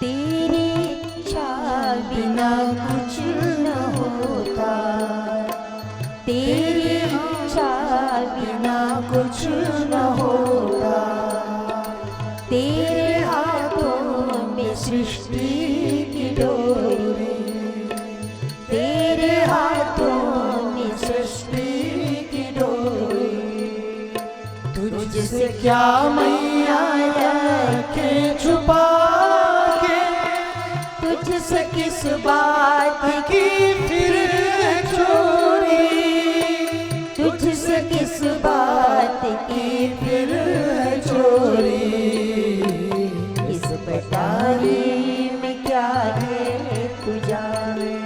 तेरी इच्छा बिना कुछ न होता, तेरी इच्छा बिना कुछ न होता, तेरे हाथों में सृष्टि की डोरी, तेरे हाथों में सृष्टि की डोरी। तुझसे क्या मैया रखे छुपा के, तुझसे किस बात की फिर चोरी, तुझसे किस बात की फिर चोरी। इस पटारी में क्या है तू जाने,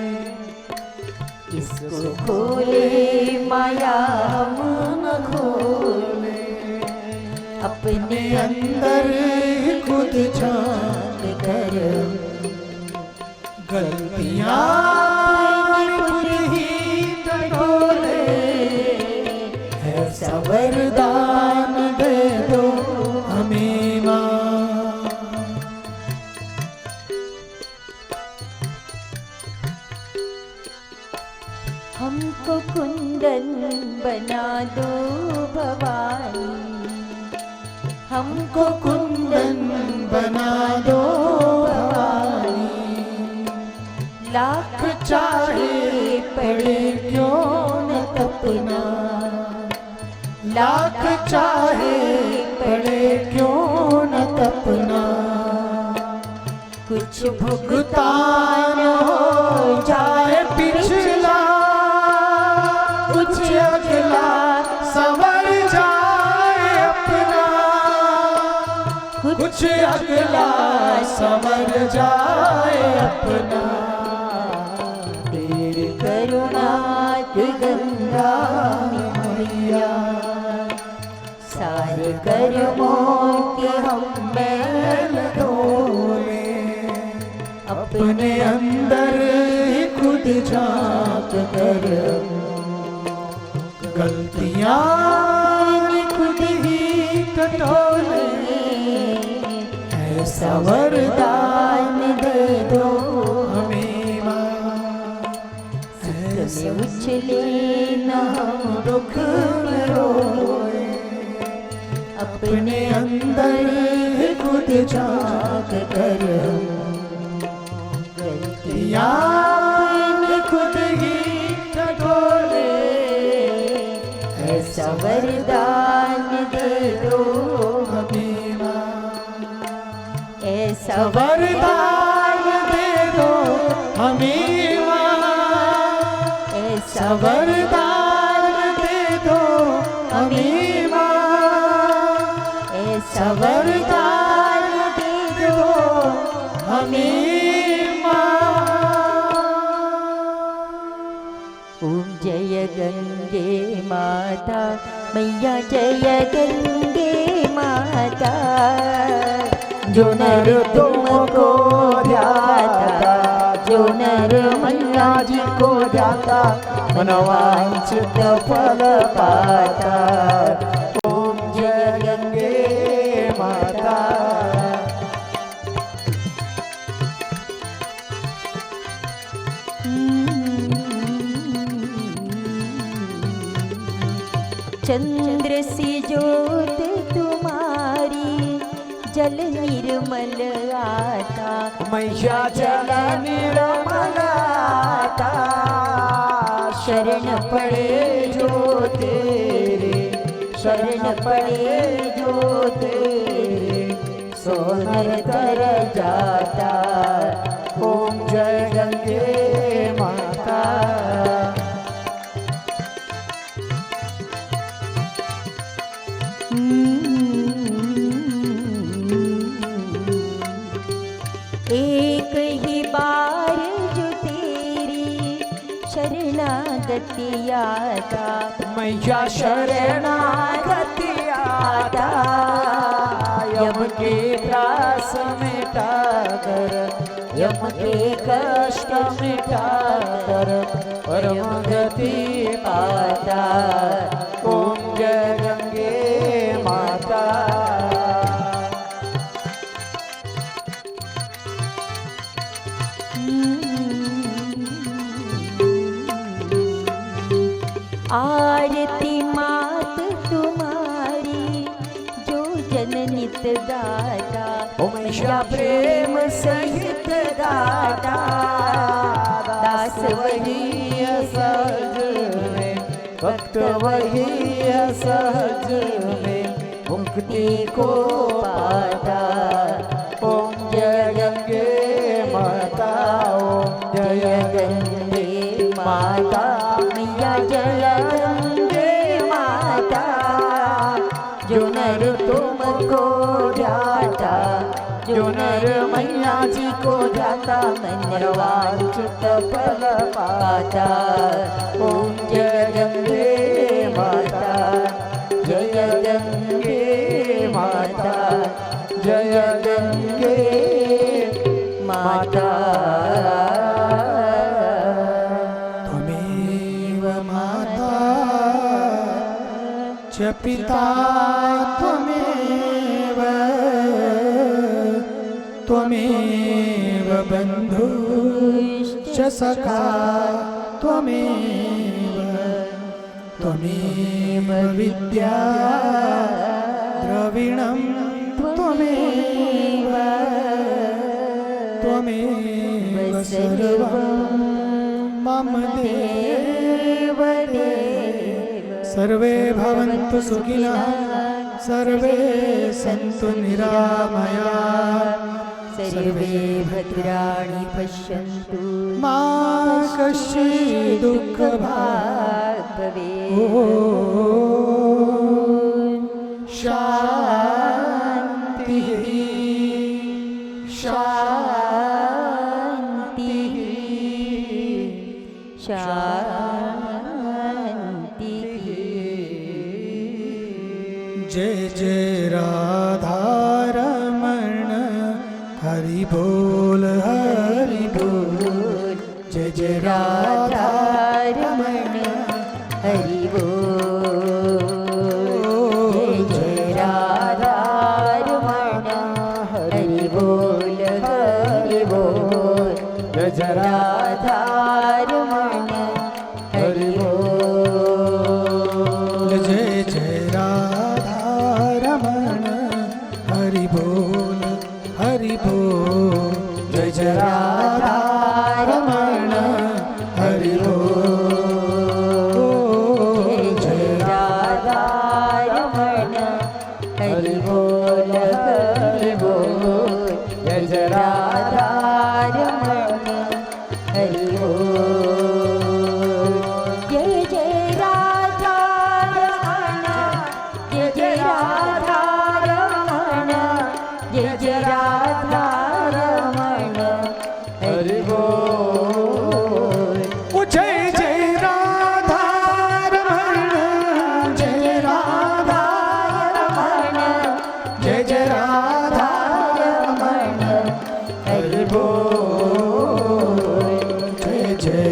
इसको खोले माया हम न खोले, अपने अंदर खुद झांक कर गलतियां खुद ही टटोले। ऐसा वरदान दे दो हमें माँ। हमको कुंदन बना दो भवानी, हमको कुंदन बना दो भवानी। लाख चाहे पड़े क्यों न तपना, लाख चाहे पड़े क्यों न तपना। कुछ भुगतान हो जाए पिछला, कुछ अगला संवर जाए अपना, कुछ अगला संवर जाए अपना। तेरी करुणा की गंगा मैया, सारे कर्मों के हम मैल धोले, अपने अंदर ही खुद झांक कर गलतियां खुद ही टटोले। ऐसा वरदान दे दो हमें माँ, ऐसे उछले न हम दुख में रोए, अपने अंदर ही खुद झांक कर गलतियां खुद ही टटोले। ऐसा वरदान दे दो हमें माँ, ऐसा वरदान दे दो हमें माँ, ऐसा वरदान दे दो हमें माँ, ऐसा वरदान दे दो हमें माँ। ओम जय गंगे माता मैया, जय गंगे माता। जो नर तुमको ध्याता, जो नर मैया जी को ध्याता, मनवांछित फल पाता। ओम जय गंगे माता। चंद्र सी ज्योत तुम्हारी, जल निर्मल आता, मैया जल निर्मल आता। शरण पड़े जो तेरे, शरण पड़े जो तेरे, सोनर तर जाता। ओम जय गंगे माता। एक ही बार जो तेरी शरणागति आता, मैया शरणागति आता। यम के त्रास मिटा कर, यम के कष्ट मिटा कर, परम गति पाता। ओम जय गंगे माता। आरती मात तुम्हारी जो जननित दाता, उमेशा प्रेम सहित दाता, दास वही सहज में, भक्त वही सहज में, मुक्ति को पाता। ओम जय गंगे माता, ओम जय गंगे माता, मैया जय गंगे माता, जो नर तुमको ध्याता, जो नर मैया जी को ध्याता, मनवांछित फल पाता। ओम जय गंगे माता, जय गंगे माता, जय गंगे माता। त्वमेव माता च पिता त्वमेव, त्वमेव बन्धुश्च सखा त्वमेव, त्वमेव विद्या द्रविणं त्वमेव, त्वमेव सर्वं मम देव देव। सर्वे भवन्तु सुखिनः, सर्वे सन्तु निरामयाः, सर्वे भद्राणि पश्यन्तु मा कश्चित् दुःखभाग् भवेत्। शान्तिः शान्तिः शान्तिः। जय जय राधारमण, हरि बोल हरि बोल। जय जय राधारमण, हरि बोल। जय राधारमण, हरि बोल हरि बोल। जय जय राधारमण, हरि बोल। जय जय राधारमण, हरि बोल हरि बोल। जय जय राधारमण, हरि बोल। जय राधारमण, हरि बोल हरि बोल। जय जय राधारमण, हरि बोल। जय जय राधारमण, जय जय राधारमण, जय जय राधारमण, हरि बोल। ओ जय जय राधारमण, जय राधारमण, जय जय राधारमण, हरि बोल। जय जय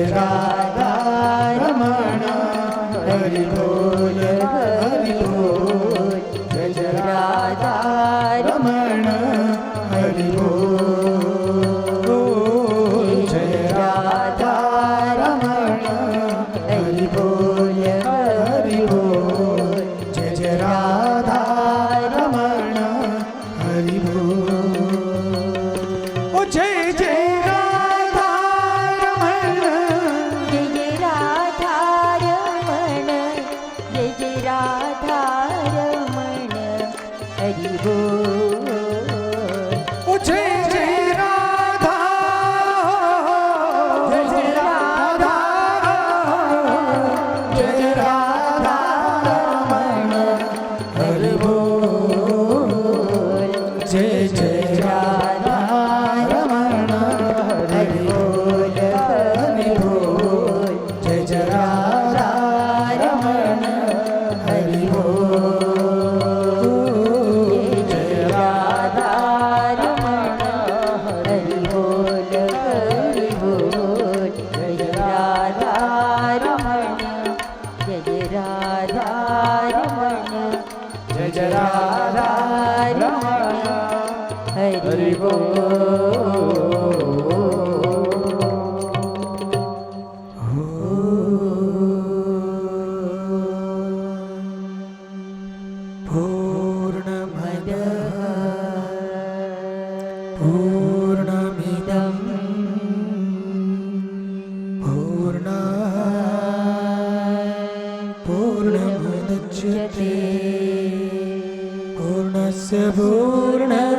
पूर्णमिदं पूर्णात् पूर्णमुदच्यते पूर्णस्य पूर्णमादाय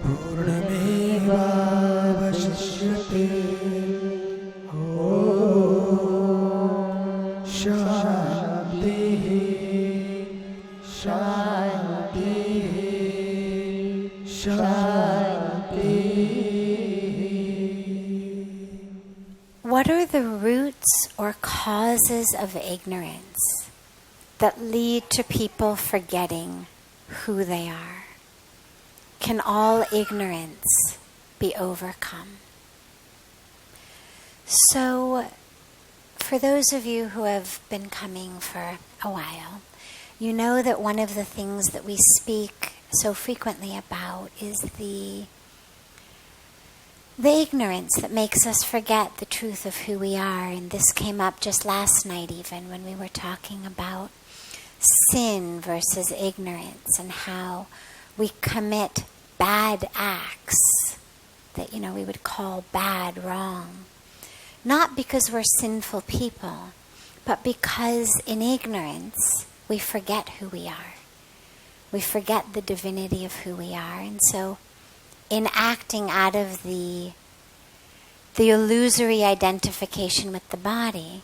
पूर्णमेवावशिष्यते ॐ शान्तिः शान्तिः शान्तिः. What are the roots or causes of ignorance that lead to people forgetting who they are? Can all ignorance be overcome? So, for those of you who have been coming for a while, you know that one of the things that we speak so frequently about is the ignorance that makes us forget the truth of who we are. And this came up just last night even when we were talking about sin versus ignorance and how we commit bad acts that, we would call bad, wrong. Not because we're sinful people, but because in ignorance we forget who we are. We forget the divinity of who we are. And so in acting out of the illusory identification with the body,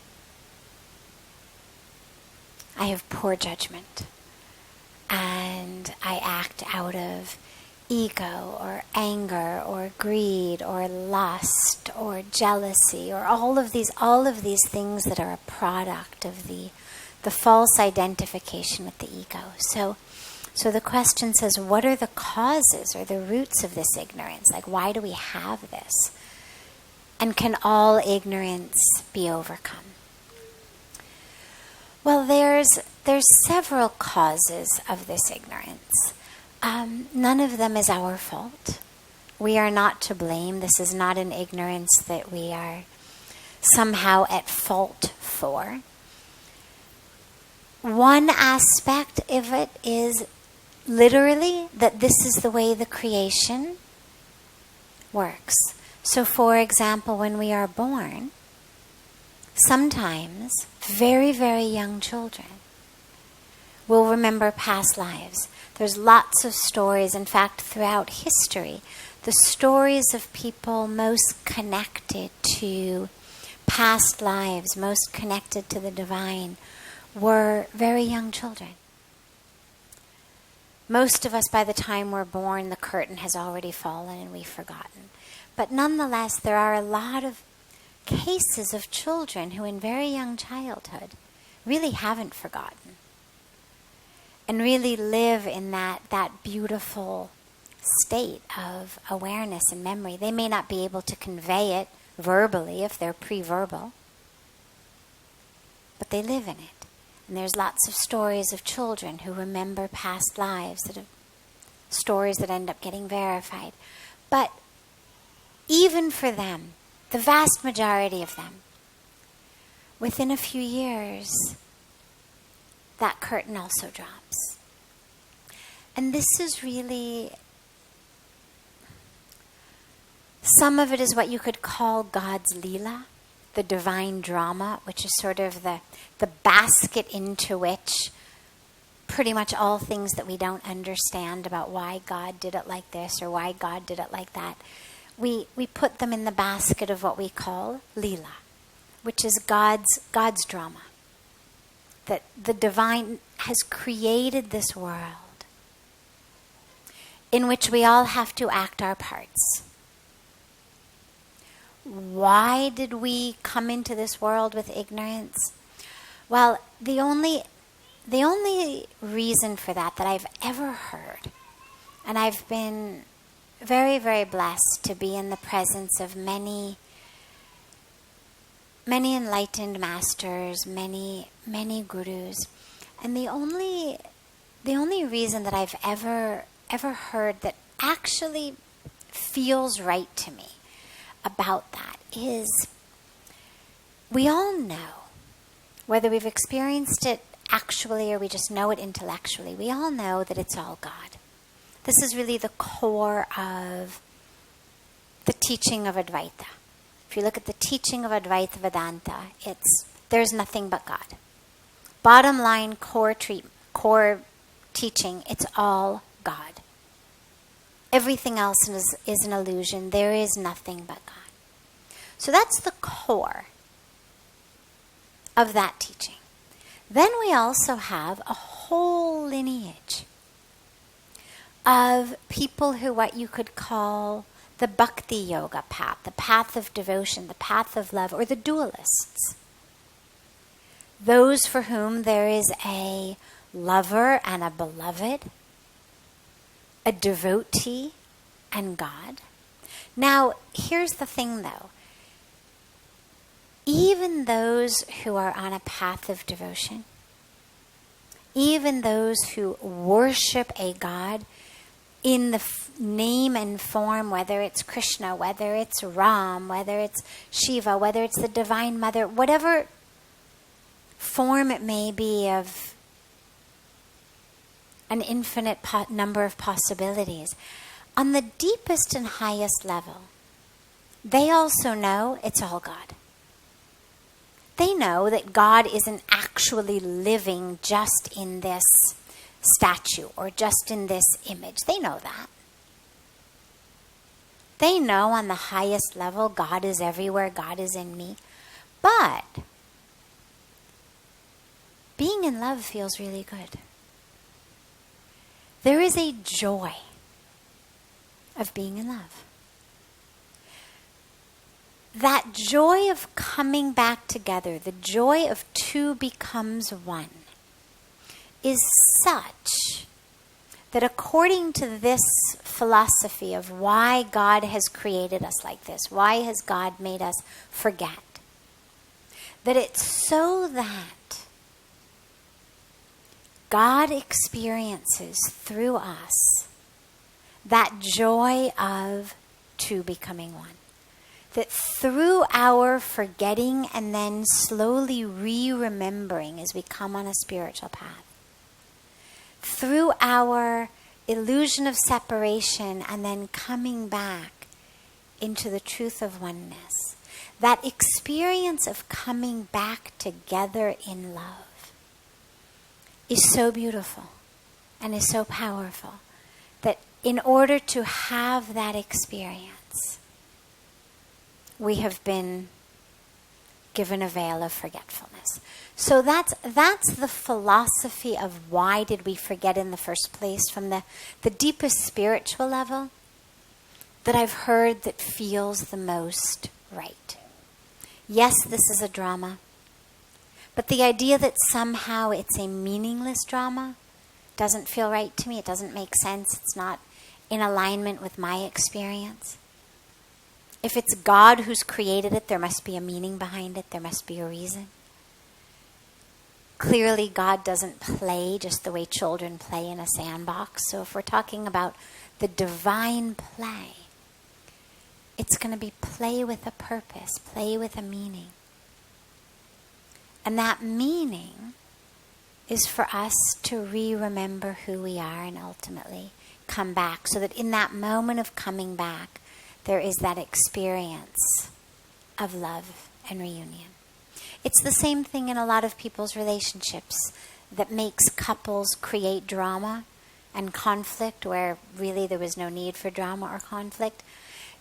I have poor judgment. And I act out of ego or anger or greed or lust or jealousy or all of these things that are a product of the false identification with the ego. So the question says, what are the causes or the roots of this ignorance? Like, why do we have this? And can all ignorance be overcome? Well, there's several causes of this ignorance. None of them is our fault. We are not to blame. This is not an ignorance that we are somehow at fault for. One aspect of it is literally that this is the way the creation works. So, for example, when we are born, sometimes very, very young children will remember past lives. There's lots of stories, in fact, throughout history, the stories of people most connected to past lives, most connected to the divine, were very young children. Most of us, by the time we're born, the curtain has already fallen and we've forgotten. But nonetheless, there are a lot of cases of children who in very young childhood really haven't forgotten and really live in that beautiful state of awareness and memory. They may not be able to convey it verbally if they're pre-verbal, but they live in it. And there's lots of stories of children who remember past lives, stories that end up getting verified. But even for them, the vast majority of them, within a few years, that curtain also drops. And this is really, some of it is what you could call God's Leela, the divine drama, which is sort of the basket into which pretty much all things that we don't understand about why God did it like this or why God did it like that, we put them in the basket of what we call Leela, which is God's drama. That the divine has created this world in which we all have to act our parts. Why did we come into this world with ignorance? Well, the only reason for that I've ever heard, and I've been very, very blessed to be in the presence of many enlightened masters, many gurus, and the only reason that I've ever heard that actually feels right to me about that is we all know, whether we've experienced it actually or we just know it intellectually, we all know that it's all God. This is really the core of the teaching of Advaita. If you look at the teaching of Advaita Vedanta, there's nothing but God. Bottom line, core teaching, it's all God. Everything else is an illusion. There is nothing but God. So that's the core of that teaching. Then we also have a whole lineage of people who what you could call the bhakti yoga path, the path of devotion, the path of love, or the dualists. Those for whom there is a lover and a beloved, a devotee and God. Now, here's the thing though. Even those who are on a path of devotion, even those who worship a God in the name and form, whether it's Krishna, whether it's Ram, whether it's Shiva, whether it's the Divine Mother, whatever form it may be of an infinite number of possibilities, on the deepest and highest level, they also know it's all God. They know that God isn't actually living just in this statue or just in this image. They know that. They know on the highest level God is everywhere, God is in me. But being in love feels really good. There is a joy of being in love. That joy of coming back together, the joy of two becomes one, is such that according to this philosophy of why God has created us like this, why has God made us forget, that it's so that God experiences through us that joy of two becoming one. That through our forgetting and then slowly re-remembering as we come on a spiritual path, through our illusion of separation and then coming back into the truth of oneness, that experience of coming back together in love is so beautiful and is so powerful that in order to have that experience, we have been given a veil of forgetfulness. So that's the philosophy of why did we forget in the first place, from the deepest spiritual level that I've heard that feels the most right. Yes, this is a drama, but the idea that somehow it's a meaningless drama doesn't feel right to me. It doesn't make sense. It's not in alignment with my experience. If it's God who's created it, there must be a meaning behind it. There must be a reason. Clearly, God doesn't play just the way children play in a sandbox. So if we're talking about the divine play, it's going to be play with a purpose, play with a meaning. And that meaning is for us to re-remember who we are and ultimately come back, so that in that moment of coming back, there is that experience of love and reunion. It's the same thing in a lot of people's relationships that makes couples create drama and conflict where really there was no need for drama or conflict.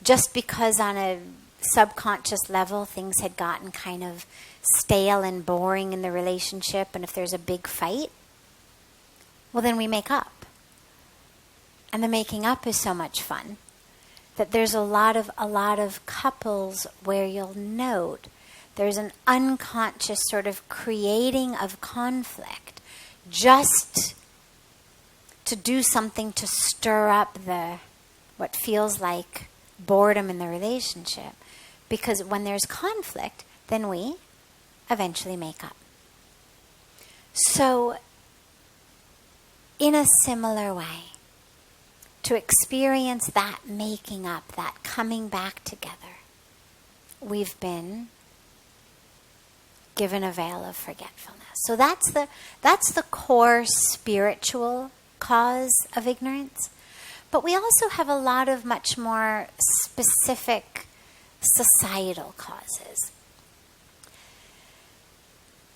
Just because on a subconscious level things had gotten kind of stale and boring in the relationship, and if there's a big fight, well then we make up. And the making up is so much fun that there's a lot of couples where you'll note there's an unconscious sort of creating of conflict just to do something to stir up what feels like boredom in the relationship. Because when there's conflict, then we eventually make up. So, in a similar way, to experience that making up, that coming back together, we've been given a veil of forgetfulness. So that's the core spiritual cause of ignorance. But we also have a lot of much more specific societal causes.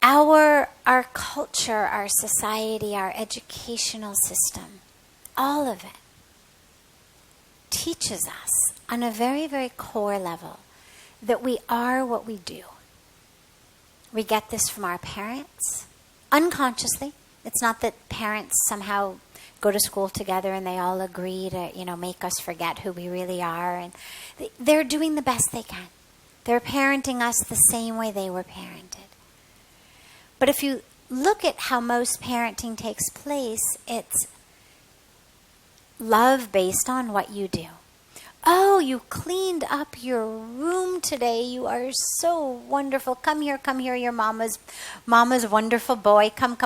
Our culture, our society, our educational system, all of it teaches us on a very, very core level that we are what we do. We get this from our parents, unconsciously. It's not that parents somehow go to school together and they all agree to, make us forget who we really are. And they're doing the best they can. They're parenting us the same way they were parented. But if you look at how most parenting takes place, it's love based on what you do. Oh, you cleaned up your room today. You are so wonderful. Come here, you're mama's wonderful boy. Come.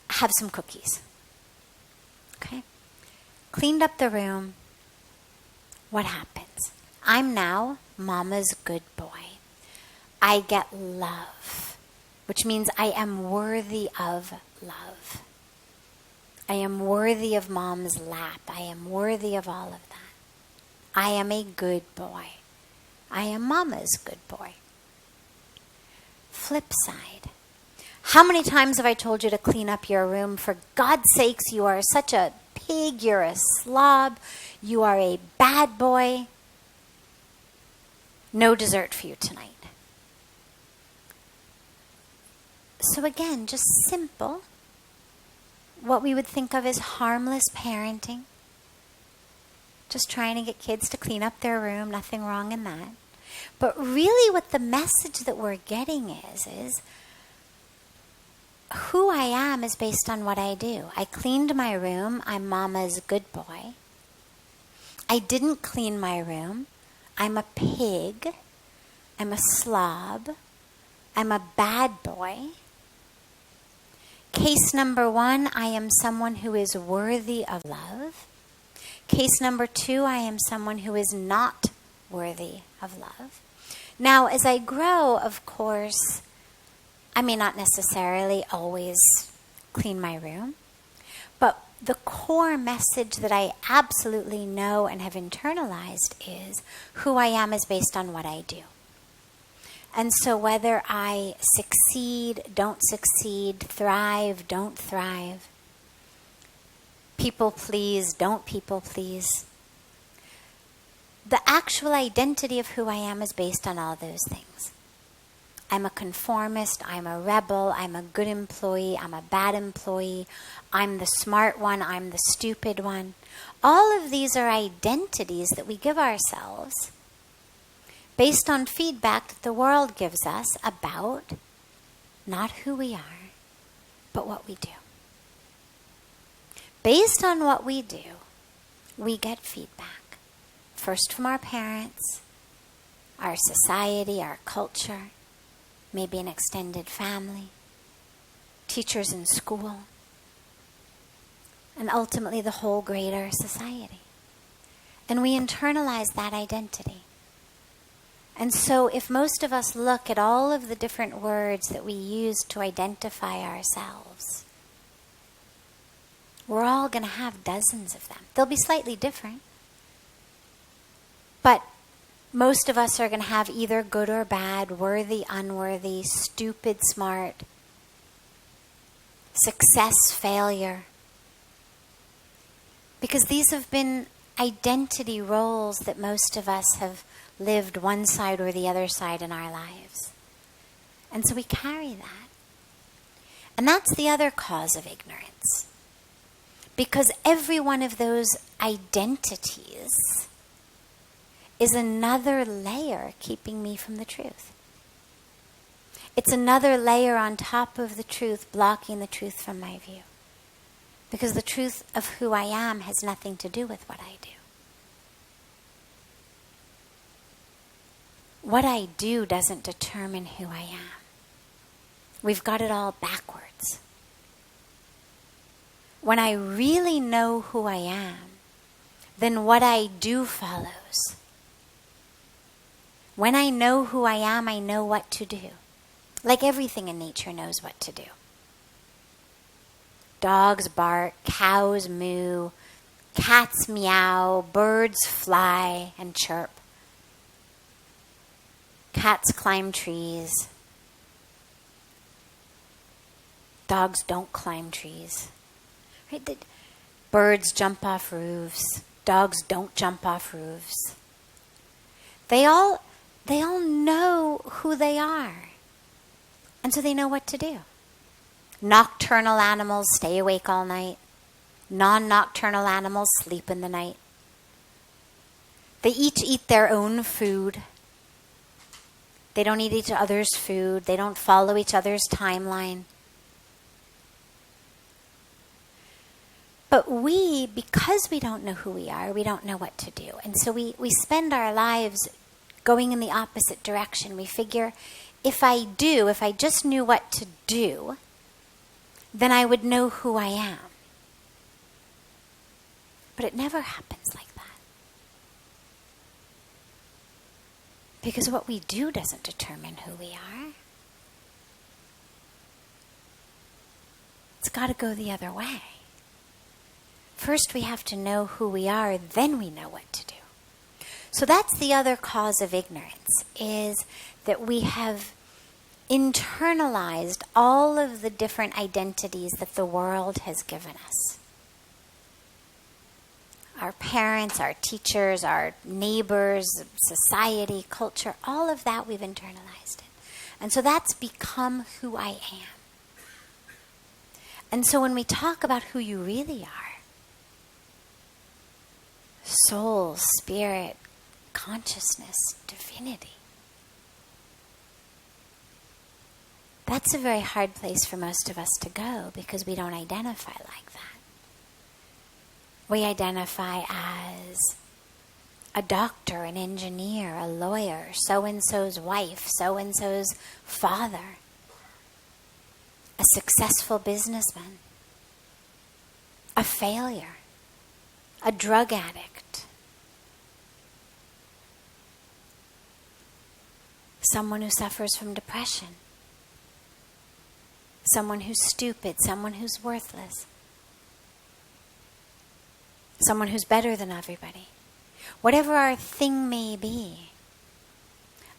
Have some cookies. Okay? Cleaned up the room. What happens? I'm now mama's good boy. I get love, which means I am worthy of love. I am worthy of mom's lap. I am worthy of all of that. I am a good boy. I am mama's good boy. Flip side. How many times have I told you to clean up your room? For God's sakes, you are such a pig. You're a slob. You are a bad boy. No dessert for you tonight. So again, just simple. What we would think of as harmless parenting. Just trying to get kids to clean up their room. Nothing wrong in that. But really what the message that we're getting is who I am is based on what I do. I cleaned my room. I'm mama's good boy. I didn't clean my room. I'm a pig. I'm a slob. I'm a bad boy. Case number 1, I am someone who is worthy of love. Case number 2, I am someone who is not worthy of love. Now, as I grow, of course, I may not necessarily always clean my room, but the core message that I absolutely know and have internalized is who I am is based on what I do. And so whether I succeed, don't succeed, thrive, don't thrive, people please, don't people please, the actual identity of who I am is based on all those things. I'm a conformist, I'm a rebel, I'm a good employee, I'm a bad employee, I'm the smart one, I'm the stupid one. All of these are identities that we give ourselves based on feedback that the world gives us about not who we are, but what we do. Based on what we do, we get feedback. First from our parents, our society, our culture, maybe an extended family, teachers in school, and ultimately the whole greater society. And we internalize that identity. And so if most of us look at all of the different words that we use to identify ourselves, we're all going to have dozens of them. They'll be slightly different. But most of us are going to have either good or bad, worthy, unworthy, stupid, smart, success, failure. Because these have been identity roles that most of us have lived one side or the other side in our lives. And so we carry that. And that's the other cause of ignorance. Because every one of those identities is another layer keeping me from the truth. It's another layer on top of the truth, blocking the truth from my view. Because the truth of who I am has nothing to do with what I do. What I do doesn't determine who I am. We've got it all backwards. When I really know who I am, then what I do follows. When I know who I am, I know what to do. Like everything in nature knows what to do. Dogs bark, cows moo, cats meow, birds fly and chirp. Cats climb trees. Dogs don't climb trees. Right? Birds jump off roofs. Dogs don't jump off roofs. They all know who they are. And so they know what to do. Nocturnal animals stay awake all night. Non-nocturnal animals sleep in the night. They each eat their own food. They don't eat each other's food. They don't follow each other's timeline. But we, because we don't know who we are, we don't know what to do. And so we spend our lives going in the opposite direction. We figure, if I just knew what to do, then I would know who I am. But it never happens like that. Because what we do doesn't determine who we are. It's got to go the other way. First we have to know who we are, then we know what to do. So that's the other cause of ignorance, is that we have internalized all of the different identities that the world has given us. Our parents, our teachers, our neighbors, society, culture, all of that we've internalized it. And so that's become who I am. And so when we talk about who you really are, soul, spirit, consciousness, divinity, that's a very hard place for most of us to go because we don't identify like that. We identify as a doctor, an engineer, a lawyer, so-and-so's wife, so-and-so's father, a successful businessman, a failure, a drug addict, someone who suffers from depression, someone who's stupid, someone who's worthless, someone who's better than everybody. Whatever our thing may be,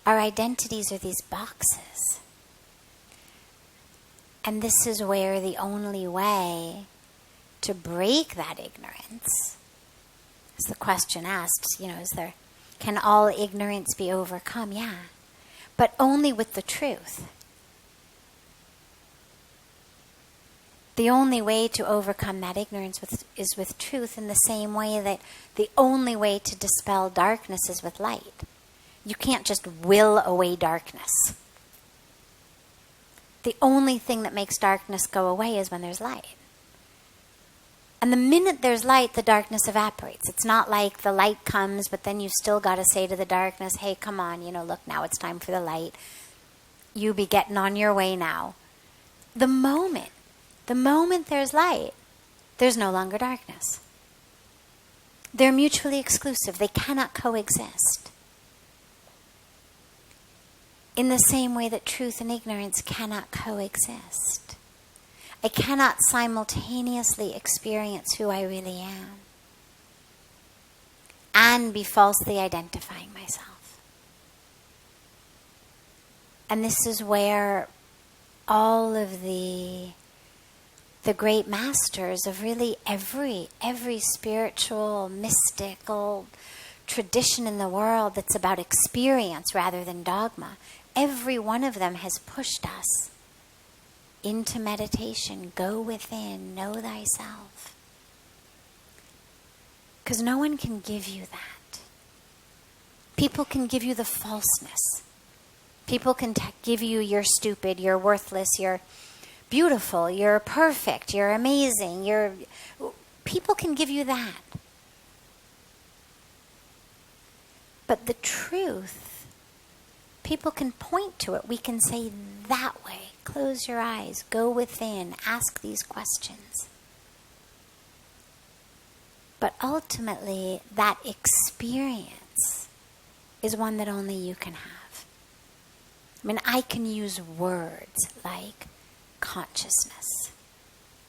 our identities are these boxes. And this is where the only way to break that ignorance, as the question asks, can all ignorance be overcome? Yeah, but only with the truth. The only way to overcome that ignorance is with truth, in the same way that the only way to dispel darkness is with light. You can't just will away darkness. The only thing that makes darkness go away is when there's light. And the minute there's light, the darkness evaporates. It's not like the light comes, but then you've still got to say to the darkness, hey, come on, look, now it's time for the light. You be getting on your way now. The moment there's light, there's no longer darkness. They're mutually exclusive. They cannot coexist. In the same way that truth and ignorance cannot coexist. I cannot simultaneously experience who I really am and be falsely identifying myself. And this is where all of the great masters of really every spiritual, mystical tradition in the world that's about experience rather than dogma, every one of them has pushed us into meditation. Go within, know thyself. Because no one can give you that. People can give you the falseness. People can give you you're stupid, you're worthless, you're beautiful, you're perfect, you're amazing, people can give you that. But the truth, people can point to it. We can say that way. Close your eyes, go within, ask these questions. But ultimately, that experience is one that only you can have. I mean, I can use words like consciousness,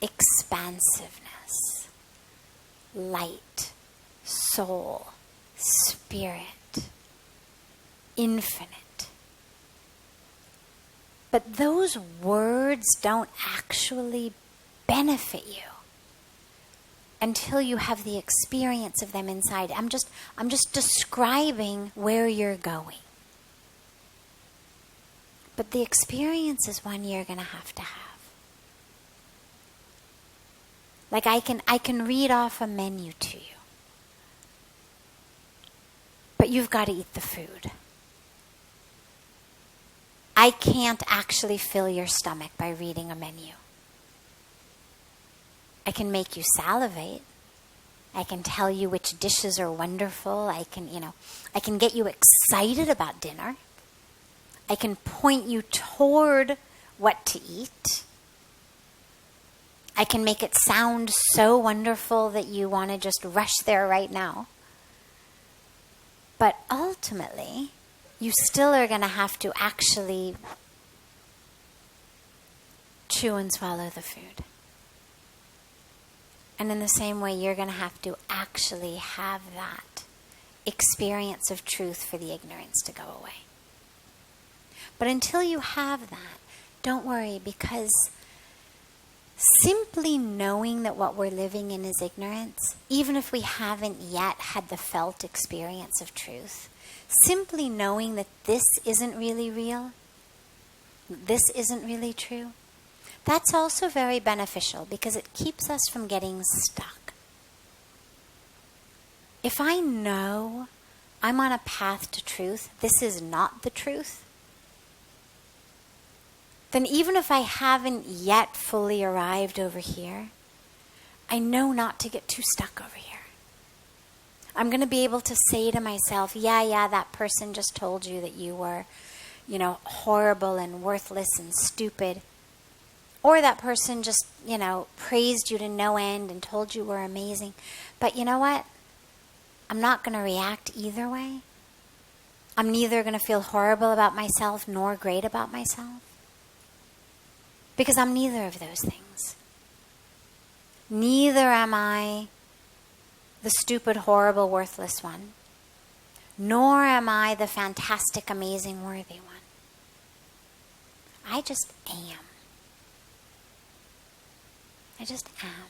expansiveness, light, soul, spirit, infinite. But those words don't actually benefit you until you have the experience of them inside. I'm just describing where you're going. But the experience is one you're going to have. Like I can read off a menu to you. But you've got to eat the food. I can't actually fill your stomach by reading a menu. I can make you salivate. I can tell you which dishes are wonderful. I can get you excited about dinner. I can point you toward what to eat. I can make it sound so wonderful that you want to just rush there right now. But ultimately, you still are going to have to actually chew and swallow the food. And in the same way, you're going to have to actually have that experience of truth for the ignorance to go away. But until you have that, don't worry, because simply knowing that what we're living in is ignorance, even if we haven't yet had the felt experience of truth, simply knowing that this isn't really real, this isn't really true, that's also very beneficial because it keeps us from getting stuck. If I know I'm on a path to truth, this is not the truth, then even if I haven't yet fully arrived over here, I know not to get too stuck over here. I'm going to be able to say to myself, yeah, that person just told you that you were, horrible and worthless and stupid. Or that person just, praised you to no end and told you were amazing. But you know what? I'm not going to react either way. I'm neither going to feel horrible about myself nor great about myself. Because I'm neither of those things. Neither am I the stupid, horrible, worthless one. Nor am I the fantastic, amazing, worthy one. I just am. I just am.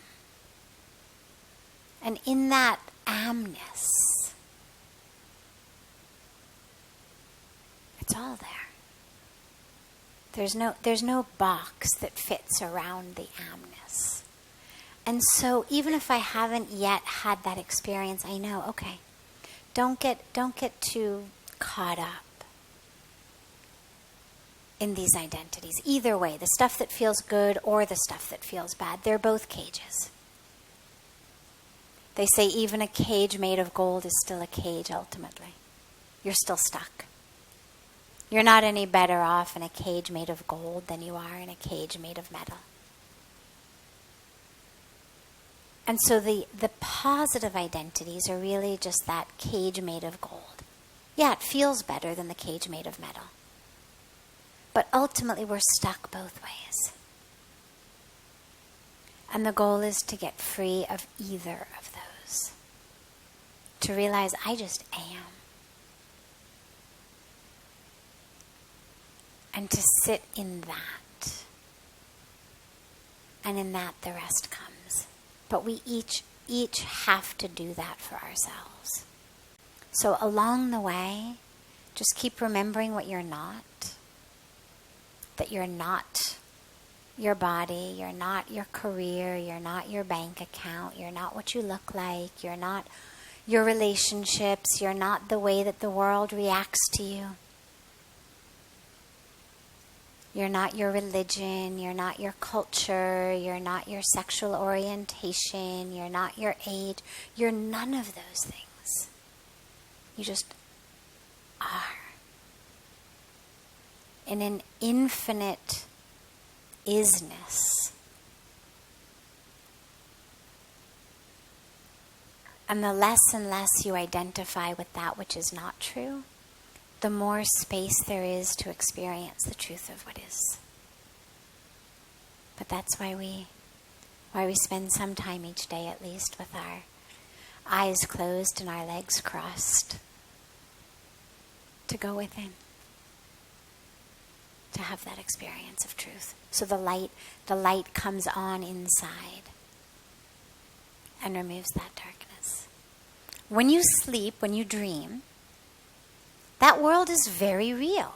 And in that amness, it's all there. There's no box that fits around the amness. And so even if I haven't yet had that experience, I know, okay, don't get too caught up in these identities. Either way, the stuff that feels good or the stuff that feels bad, they're both cages. They say even a cage made of gold is still a cage ultimately. You're still stuck. You're not any better off in a cage made of gold than you are in a cage made of metal. And so the positive identities are really just that cage made of gold. Yeah, it feels better than the cage made of metal. But ultimately we're stuck both ways. And the goal is to get free of either of those. To realize I just am. And to sit in that. And in that the rest comes. But we each have to do that for ourselves. So along the way, just keep remembering what you're not. That you're not your body, you're not your career, you're not your bank account, you're not what you look like, you're not your relationships, you're not the way that the world reacts to you. You're not your religion, you're not your culture, you're not your sexual orientation, you're not your age, you're none of those things. You just are. In an infinite isness. And the less and less you identify with that which is not true, the more space there is to experience the truth of what is. But that's why we spend some time each day, at least, with our eyes closed and our legs crossed, to go within, to have that experience of truth. So the light comes on inside and removes that darkness. When you sleep, when you dream, that world is very real.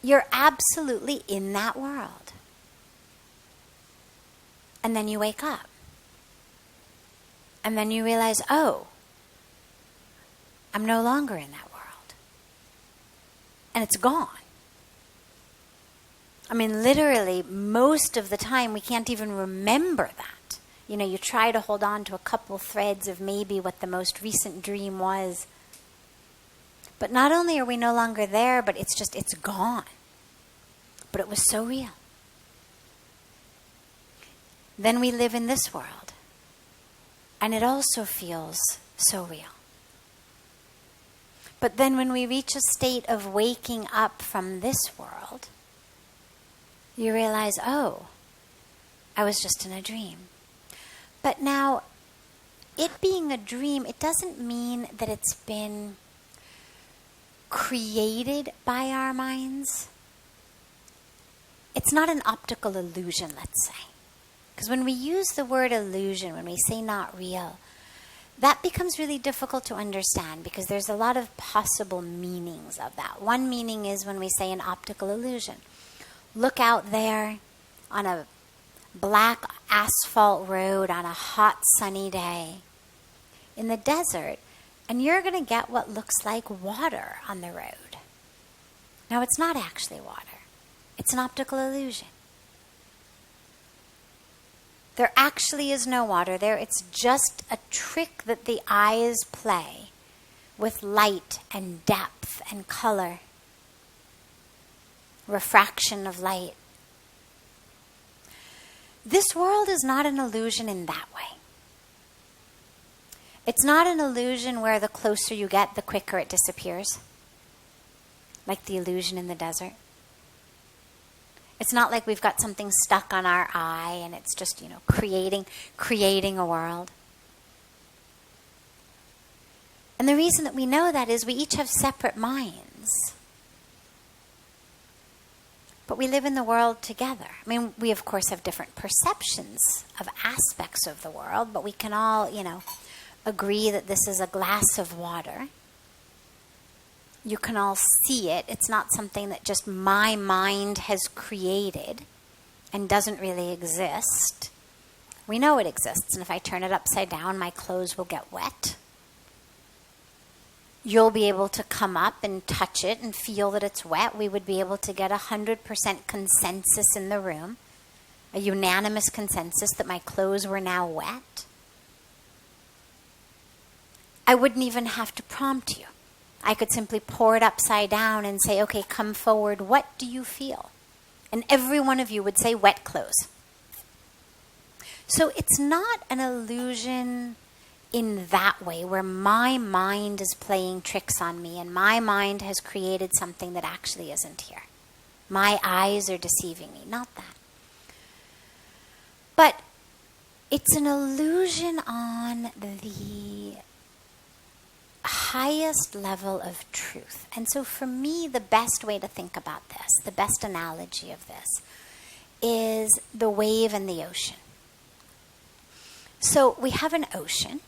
You're absolutely in that world. And then you wake up. And then you realize, oh, I'm no longer in that world. And it's gone. I mean, literally, most of the time, we can't even remember that. You know, you try to hold on to a couple threads of maybe what the most recent dream was. But not only are we no longer there, but it's gone. But it was so real. Then we live in this world. And it also feels so real. But then when we reach a state of waking up from this world, you realize, oh, I was just in a dream. But now, it being a dream, it doesn't mean that it's been created by our minds. It's not an optical illusion, let's say. Because when we use the word illusion, when we say not real, that becomes really difficult to understand because there's a lot of possible meanings of that. One meaning is when we say an optical illusion. Look out there on a black asphalt road on a hot sunny day in the desert, and you're going to get what looks like water on the road. Now, it's not actually water. It's an optical illusion. There actually is no water there. It's just a trick that the eyes play with light and depth and color, refraction of light. This world is not an illusion in that way. It's not an illusion where the closer you get, the quicker it disappears, like the illusion in the desert. It's not like we've got something stuck on our eye and it's just, creating a world. And the reason that we know that is we each have separate minds. But we live in the world together. I mean, we of course have different perceptions of aspects of the world, but we can all, agree that this is a glass of water. You can all see it. It's not something that just my mind has created and doesn't really exist. We know it exists, and if I turn it upside down, my clothes will get wet. You'll be able to come up and touch it and feel that it's wet. We would be able to get 100% consensus in the room, a unanimous consensus that my clothes were now wet. I wouldn't even have to prompt you. I could simply pour it upside down and say, okay, come forward. What do you feel? And every one of you would say wet clothes. So it's not an illusion in that way where my mind is playing tricks on me and my mind has created something that actually isn't here. My eyes are deceiving me. Not that. But it's an illusion on the highest level of truth. And so for me, the best way to think about this, the best analogy of this, is the wave and the ocean. So we have an ocean,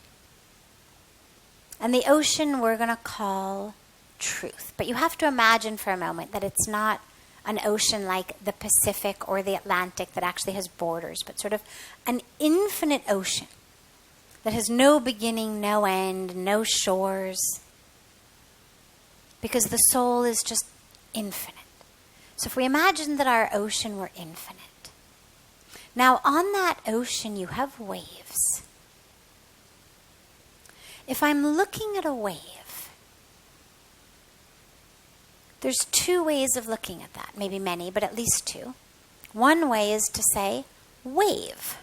and the ocean we're going to call truth. But you have to imagine for a moment that it's not an ocean like the Pacific or the Atlantic that actually has borders, but sort of an infinite ocean that has no beginning, no end, no shores, because the soul is just infinite. So if we imagine that our ocean were infinite, now on that ocean you have waves. If I'm looking at a wave, there's two ways of looking at that, maybe many, but at least two. One way is to say wave.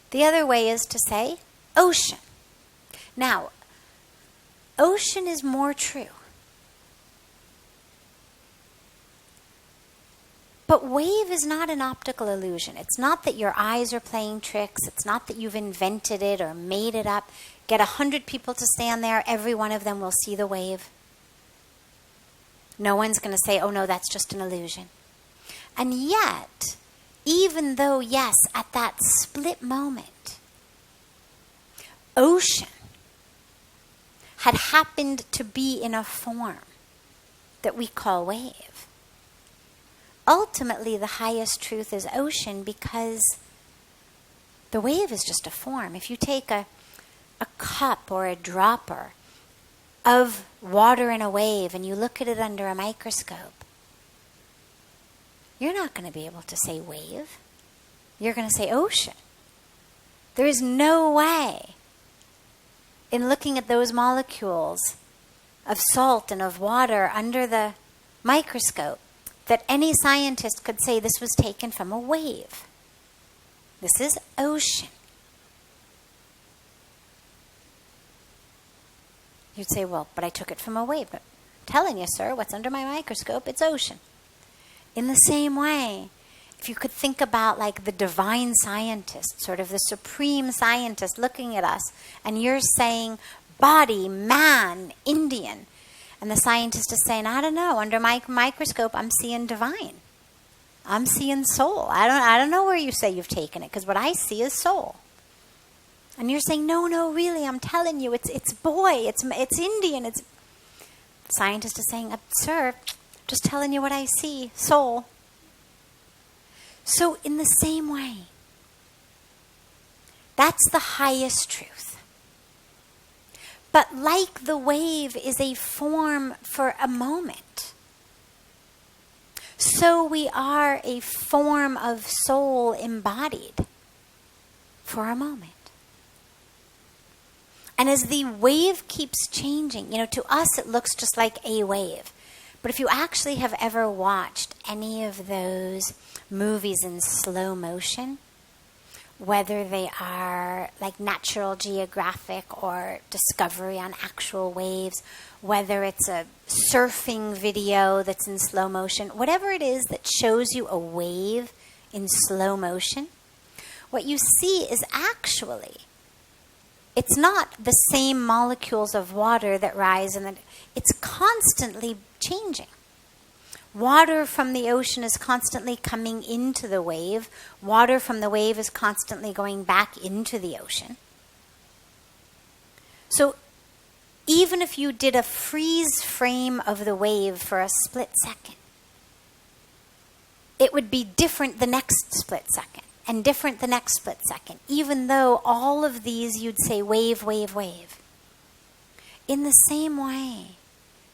The other way is to say ocean. Now, ocean is more true. But wave is not an optical illusion. It's not that your eyes are playing tricks. It's not that you've invented it or made it up. Get 100 people to stand there. Every one of them will see the wave. No one's going to say, oh no, that's just an illusion. And yet, even though, yes, at that split moment, ocean had happened to be in a form that we call wave, ultimately the highest truth is ocean, because the wave is just a form. If you take a cup or a dropper of water in a wave and you look at it under a microscope, you're not going to be able to say wave. You're going to say ocean. There is no way in looking at those molecules of salt and of water under the microscope that any scientist could say this was taken from a wave. This is ocean. You'd say, well, but I took it from a wave. But I'm telling you, sir, what's under my microscope, it's ocean. In the same way, if you could think about like the divine scientist, sort of the supreme scientist looking at us, and you're saying body, man, Indian, and the scientist is saying, I don't know, under my microscope, I'm seeing divine. I'm seeing soul. I don't know where you say you've taken it, because what I see is soul. And you're saying, no, really, I'm telling you, it's boy, it's Indian. The scientist is saying, sir, just telling you what I see, soul. So in the same way, that's the highest truth. But like the wave is a form for a moment, so we are a form of soul embodied for a moment. And as the wave keeps changing, to us it looks just like a wave. But if you actually have ever watched any of those movies in slow motion, whether they are like Natural Geographic or Discovery on actual waves, whether it's a surfing video that's in slow motion, whatever it is that shows you a wave in slow motion, what you see is actually, it's not the same molecules of water that rise, and it's constantly changing. Water from the ocean is constantly coming into the wave. Water from the wave is constantly going back into the ocean. So even if you did a freeze frame of the wave for a split second, it would be different the next split second, and different the next split second, even though all of these you'd say wave, wave, wave. In the same way,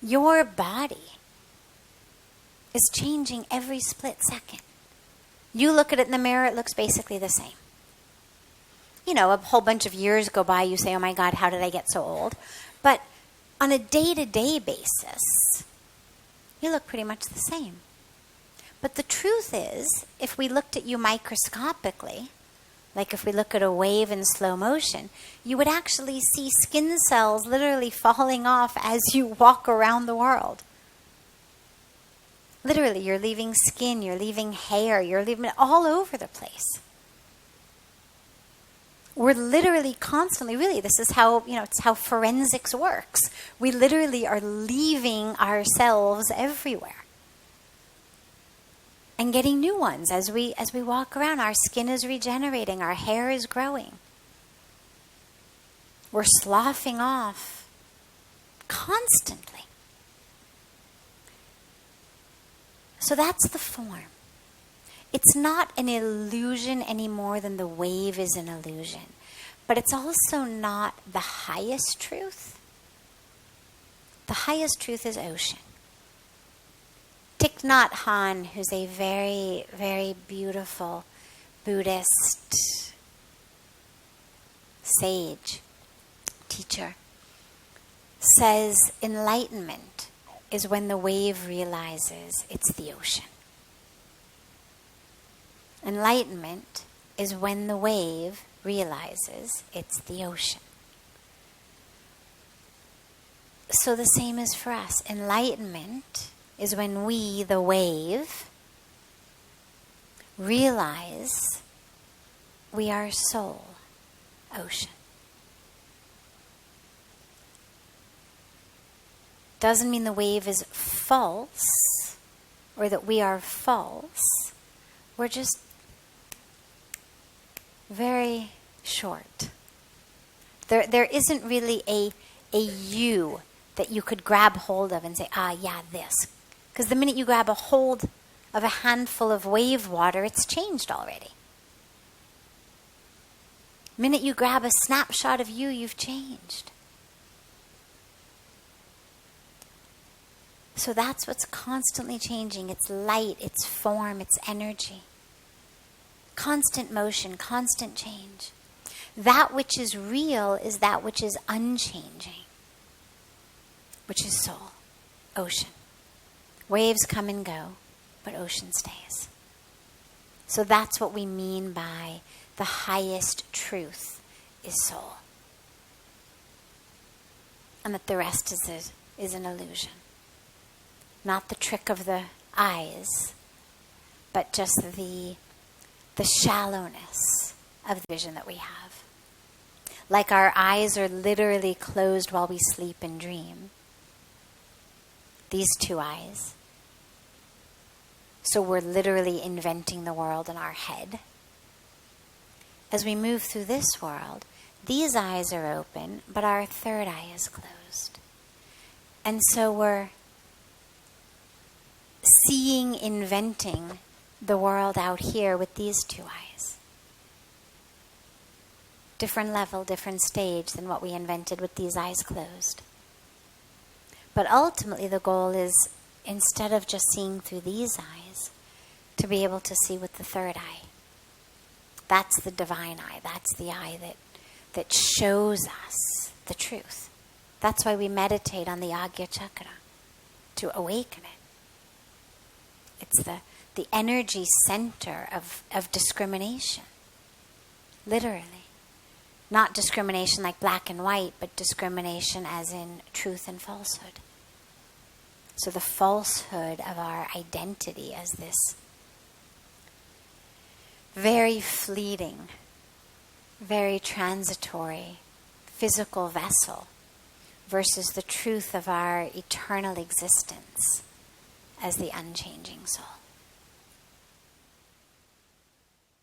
your body is changing every split second. You look at it in the mirror, it looks basically the same. A whole bunch of years go by, you say, oh my God, how did I get so old? But on a day-to-day basis, you look pretty much the same. But the truth is, if we looked at you microscopically, like if we look at a wave in slow motion, you would actually see skin cells literally falling off as you walk around the world. Literally, you're leaving skin, you're leaving hair, you're leaving it all over the place. We're literally constantly, really, this is how, it's how forensics works. We literally are leaving ourselves everywhere and getting new ones as we walk around. Our skin is regenerating, our hair is growing. We're sloughing off constantly. So that's the form. It's not an illusion any more than the wave is an illusion. But it's also not the highest truth. The highest truth is ocean. Thich Nhat Hanh, who's a very, very beautiful Buddhist sage, teacher, says enlightenment is when the wave realizes it's the ocean. Enlightenment is when the wave realizes it's the ocean. So the same is for us. Enlightenment is when we, the wave, realize we are soul, ocean. Doesn't mean the wave is false or that we are false. We're just very short. There isn't really a you that you could grab hold of and say, yeah, this. Because the minute you grab a hold of a handful of wave water, it's changed already. The minute you grab a snapshot of you, you've changed. So that's what's constantly changing. It's light, it's form, it's energy. Constant motion, constant change. That which is real is that which is unchanging, which is soul, ocean. Waves come and go, but ocean stays. So that's what we mean by the highest truth is soul. And that the rest is an illusion. Not the trick of the eyes, but just the shallowness of the vision that we have. Like our eyes are literally closed while we sleep and dream. These two eyes. So we're literally inventing the world in our head. As we move through this world, these eyes are open, but our third eye is closed. And so we're seeing, inventing the world out here with these two eyes. Different level, different stage than what we invented with these eyes closed. But ultimately the goal is, instead of just seeing through these eyes, to be able to see with the third eye. That's the divine eye. That's the eye that shows us the truth. That's why we meditate on the Agya Chakra, to awaken it. It's the energy center of discrimination. Literally. Not discrimination like black and white, but discrimination as in truth and falsehood. So the falsehood of our identity as this very fleeting, very transitory physical vessel versus the truth of our eternal existence as the unchanging soul.